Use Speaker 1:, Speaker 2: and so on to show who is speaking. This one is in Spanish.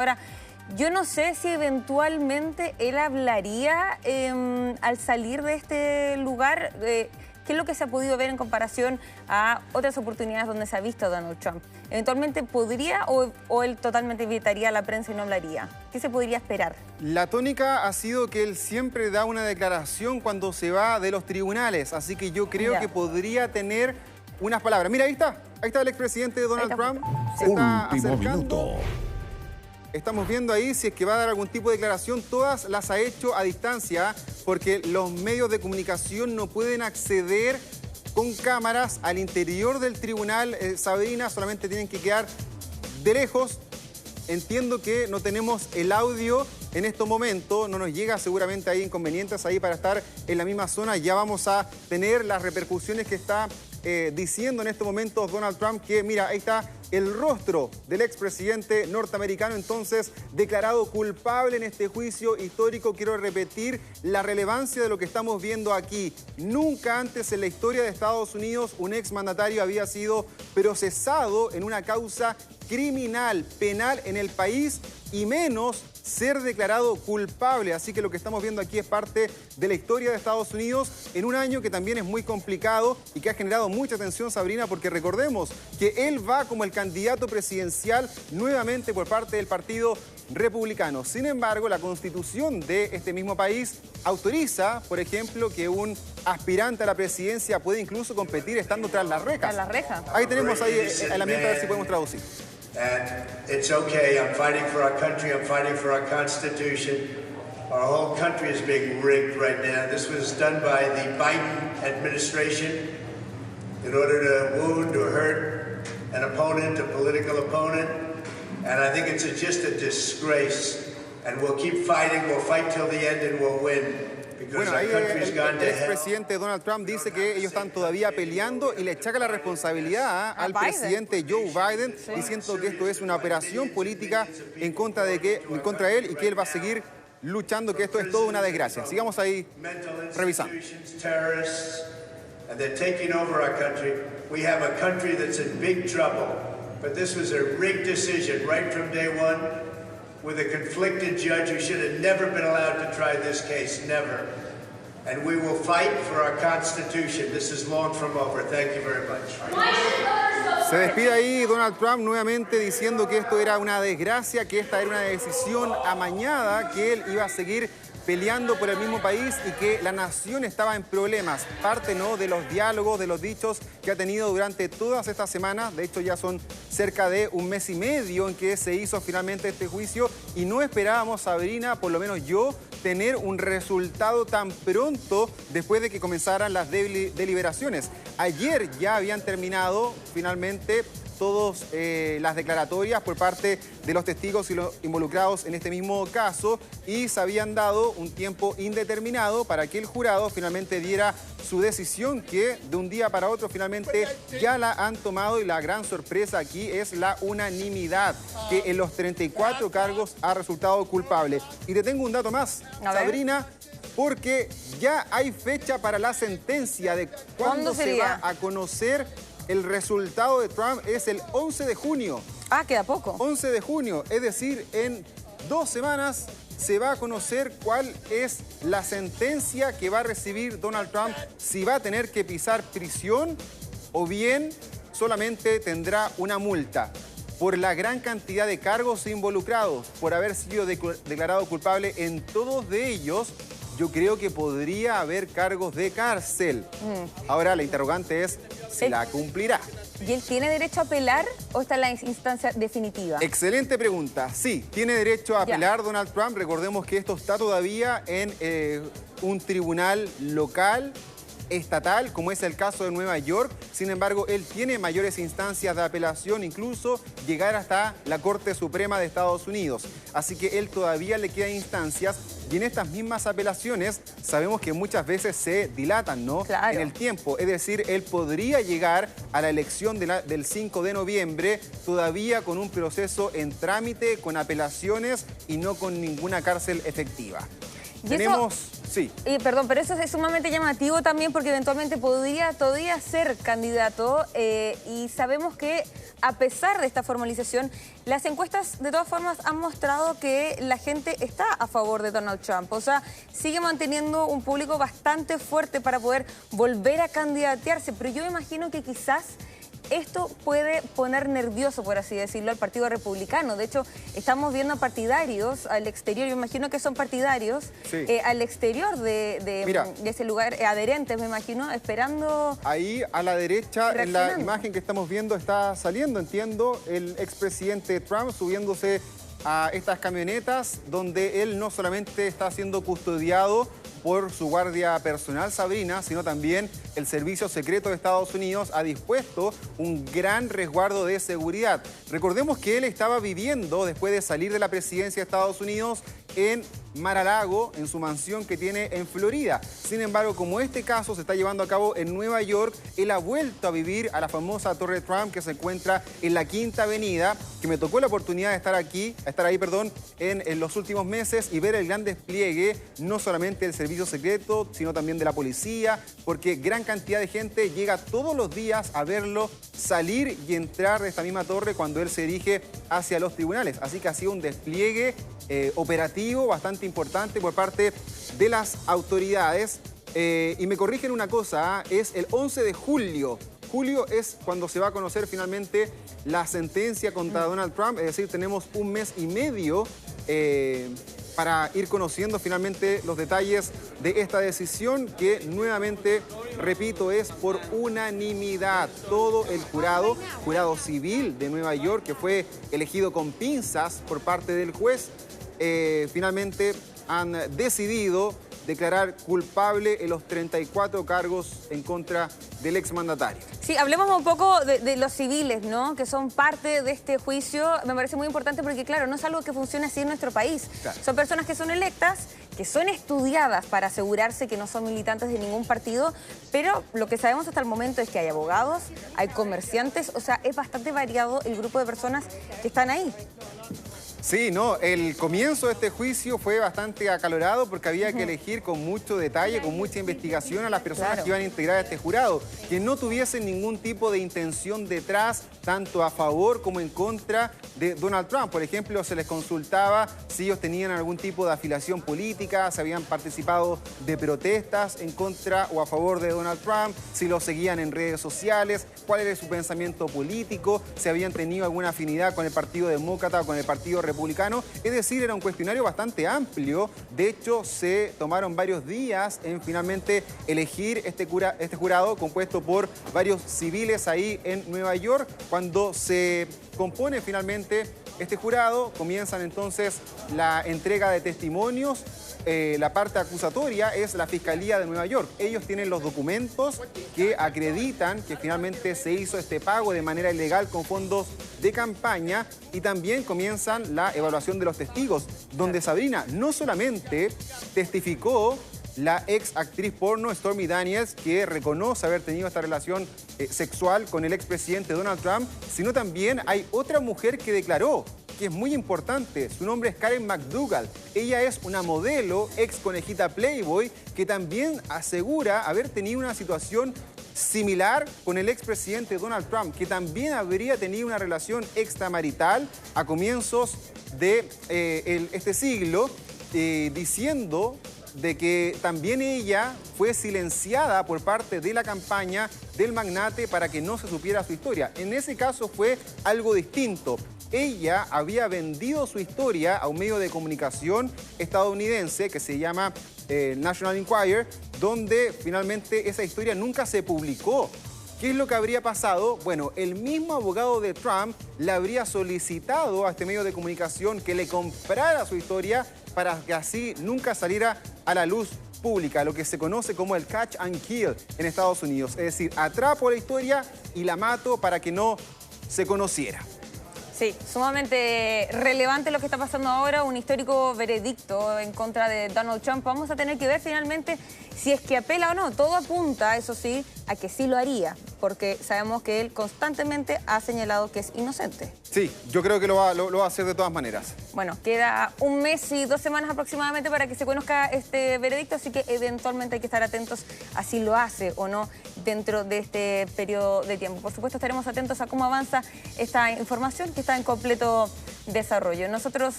Speaker 1: Ahora, yo no sé si eventualmente él hablaría al salir de este lugar. ¿Qué es lo que se ha podido ver en comparación a otras oportunidades donde se ha visto a Donald Trump? ¿Eventualmente podría o él totalmente evitaría a la prensa y no hablaría? ¿Qué se podría esperar?
Speaker 2: La tónica ha sido que él siempre da una declaración cuando se va de los tribunales, así que yo creo que podría tener unas palabras. Mira, ahí está el expresidente Donald Trump, se está acercando. Estamos viendo ahí si es que va a dar algún tipo de declaración. Todas las ha hecho a distancia porque los medios de comunicación no pueden acceder con cámaras al interior del tribunal. Sabrina, solamente tienen que quedar de lejos. Entiendo que no tenemos el audio en estos momentos, no nos llega, seguramente hay inconvenientes ahí para estar en la misma zona. Ya vamos a tener las repercusiones que está diciendo en estos momentos Donald Trump, que mira, ahí está el rostro del expresidente norteamericano, entonces declarado culpable en este juicio histórico. Quiero repetir la relevancia de lo que estamos viendo aquí. Nunca antes en la historia de Estados Unidos un exmandatario había sido procesado en una causa criminal, penal en el país, y menos ser declarado culpable. Así que lo que estamos viendo aquí es parte de la historia de Estados Unidos en un año que también es muy complicado y que ha generado mucha atención, Sabrina, porque recordemos que él va como el candidato presidencial nuevamente por parte del Partido Republicano. Sin embargo, la Constitución de este mismo país autoriza, por ejemplo, que un aspirante a la presidencia puede incluso competir estando tras las rejas.
Speaker 1: Tras las rejas.
Speaker 2: Ahí tenemos ahí el ambiente, a ver si podemos traducir.
Speaker 3: And it's okay. I'm fighting for our country. I'm fighting for our Constitution. Our whole country is being rigged right now. This was done by the Biden administration in order to wound or hurt an opponent, a political opponent. And I think it's just a disgrace. And we'll keep fighting. We'll fight till the end and we'll win.
Speaker 2: Bueno, ahí el expresidente Donald Trump dice que ellos están todavía peleando y le achaca la responsabilidad al presidente Joe Biden, diciendo que esto es una operación política en contra de él y que él va a seguir luchando, que esto es toda una desgracia. Sigamos ahí revisando.
Speaker 3: With a conflicted judge who should have never been allowed to try this case, never. And we will fight for our Constitution. This is long from over. Thank you very much.
Speaker 2: Se despide ahí Donald Trump nuevamente diciendo que esto era una desgracia, que esta era una decisión amañada, que él iba a seguir peleando por el mismo país y que la nación estaba en problemas. Parte, ¿no?, de los diálogos, de los dichos que ha tenido durante todas estas semanas. De hecho, ya son cerca de un mes y medio en que se hizo finalmente este juicio y no esperábamos, Sabrina, por lo menos yo, tener un resultado tan pronto después de que comenzaran las deliberaciones. Ayer ya habían terminado finalmente todas las declaratorias por parte de los testigos y los involucrados en este mismo caso y se habían dado un tiempo indeterminado para que el jurado finalmente diera su decisión, que de un día para otro finalmente ya la han tomado, y la gran sorpresa aquí es la unanimidad, que en los 34 cargos ha resultado culpable. Y te tengo un dato más, Sabrina, porque ya hay fecha para la sentencia de cuándo se va a conocer. El resultado de Trump es el 11 de junio.
Speaker 1: Ah, queda poco.
Speaker 2: 11 de junio, es decir, en 2 semanas se va a conocer cuál es la sentencia que va a recibir Donald Trump, si va a tener que pisar prisión o bien solamente tendrá una multa. Por la gran cantidad de cargos involucrados, por haber sido declarado culpable en todos de ellos, yo creo que podría haber cargos de cárcel. Ahora la interrogante es si la cumplirá.
Speaker 1: ¿Y él tiene derecho a apelar o está en la instancia definitiva?
Speaker 2: Excelente pregunta. Sí, tiene derecho a apelar Donald Trump. Recordemos que esto está todavía en un tribunal local, estatal, como es el caso de Nueva York. Sin embargo, él tiene mayores instancias de apelación, incluso llegar hasta la Corte Suprema de Estados Unidos. Así que él todavía le quedan instancias y en estas mismas apelaciones sabemos que muchas veces se dilatan, ¿no?
Speaker 1: Claro.
Speaker 2: En el tiempo. Es decir, él podría llegar a la elección del 5 de noviembre todavía con un proceso en trámite, con apelaciones y no con ninguna cárcel efectiva.
Speaker 1: Y
Speaker 2: tenemos...
Speaker 1: Eso,
Speaker 2: sí.
Speaker 1: Perdón, pero eso es sumamente llamativo también porque eventualmente podría ser candidato y sabemos que a pesar de esta formalización, las encuestas de todas formas han mostrado que la gente está a favor de Donald Trump. O sea, sigue manteniendo un público bastante fuerte para poder volver a candidatearse. Pero yo me imagino que quizás esto puede poner nervioso, por así decirlo, al Partido Republicano. De hecho, estamos viendo a partidarios al exterior, yo me imagino que son partidarios, sí, al exterior de ese lugar, adherentes, me imagino, esperando...
Speaker 2: Ahí a la derecha, en la imagen que estamos viendo, está saliendo, entiendo, el expresidente Trump subiéndose a estas camionetas, donde él no solamente está siendo custodiado por su guardia personal, Sabrina, sino también el Servicio Secreto de Estados Unidos ha dispuesto un gran resguardo de seguridad. Recordemos que él estaba viviendo, después de salir de la presidencia de Estados Unidos, en Mar-a-Lago, en su mansión que tiene en Florida. Sin embargo, como este caso se está llevando a cabo en Nueva York, él ha vuelto a vivir a la famosa Torre Trump que se encuentra en la Quinta Avenida, que me tocó la oportunidad de estar ahí, en los últimos meses y ver el gran despliegue, no solamente del Servicio Secreto, sino también de la policía, porque gran cantidad de gente llega todos los días a verlo salir y entrar de esta misma torre cuando él se dirige hacia los tribunales. Así que ha sido un despliegue operativo bastante importante por parte de las autoridades. Y me corrigen una cosa, es el 11 de julio. Julio es cuando se va a conocer finalmente la sentencia contra Donald Trump, es decir, tenemos un mes y medio para ir conociendo finalmente los detalles de esta decisión que nuevamente, repito, es por unanimidad. Todo el jurado civil de Nueva York, que fue elegido con pinzas por parte del juez, finalmente han decidido declarar culpable en los 34 cargos en contra del exmandatario.
Speaker 1: Sí, hablemos un poco de los civiles, ¿no? Que son parte de este juicio. Me parece muy importante porque, claro, no es algo que funcione así en nuestro país. Claro. Son personas que son electas, que son estudiadas para asegurarse que no son militantes de ningún partido, pero lo que sabemos hasta el momento es que hay abogados, hay comerciantes, o sea, es bastante variado el grupo de personas que están ahí.
Speaker 2: Sí, no, el comienzo de este juicio fue bastante acalorado porque había que elegir con mucho detalle, con mucha investigación a las personas que iban a integrar este jurado, que no tuviesen ningún tipo de intención detrás, tanto a favor como en contra de Donald Trump. Por ejemplo, se les consultaba si ellos tenían algún tipo de afiliación política, si habían participado de protestas en contra o a favor de Donald Trump, si lo seguían en redes sociales, cuál era su pensamiento político, si habían tenido alguna afinidad con el Partido Demócrata o con el Partido Republicano. Es decir, era un cuestionario bastante amplio. De hecho, se tomaron varios días en finalmente elegir este jurado compuesto por varios civiles ahí en Nueva York. Cuando se compone finalmente este jurado, comienzan entonces la entrega de testimonios. La parte acusatoria es la Fiscalía de Nueva York. Ellos tienen los documentos que acreditan que finalmente se hizo este pago de manera ilegal con fondos de campaña, y también comienzan la evaluación de los testigos, donde Sabrina no solamente testificó la ex actriz porno Stormy Daniels, que reconoce haber tenido esta relación sexual con el expresidente Donald Trump, sino también hay otra mujer que declaró, que es muy importante. Su nombre es Karen McDougal. Ella es una modelo, ex conejita Playboy, que también asegura haber tenido una situación similar con el expresidente Donald Trump, que también habría tenido una relación extramarital a comienzos de este siglo, diciendo de que también ella fue silenciada por parte de la campaña del magnate para que no se supiera su historia. En ese caso fue algo distinto. Ella había vendido su historia a un medio de comunicación estadounidense que se llama National Enquirer, donde finalmente esa historia nunca se publicó. ¿Qué es lo que habría pasado? Bueno, el mismo abogado de Trump le habría solicitado a este medio de comunicación que le comprara su historia para que así nunca saliera a la luz pública, lo que se conoce como el catch and kill en Estados Unidos. Es decir, atrapo la historia y la mato para que no se conociera.
Speaker 1: Sí, sumamente relevante lo que está pasando ahora, un histórico veredicto en contra de Donald Trump. Vamos a tener que ver finalmente si es que apela o no. Todo apunta, eso sí, a que sí lo haría, porque sabemos que él constantemente ha señalado que es inocente.
Speaker 2: Sí, yo creo que lo va a hacer de todas maneras.
Speaker 1: Bueno, queda un mes y 2 semanas aproximadamente para que se conozca este veredicto, así que eventualmente hay que estar atentos a si lo hace o no dentro de este periodo de tiempo. Por supuesto, estaremos atentos a cómo avanza esta información que está en completo desarrollo. Nosotros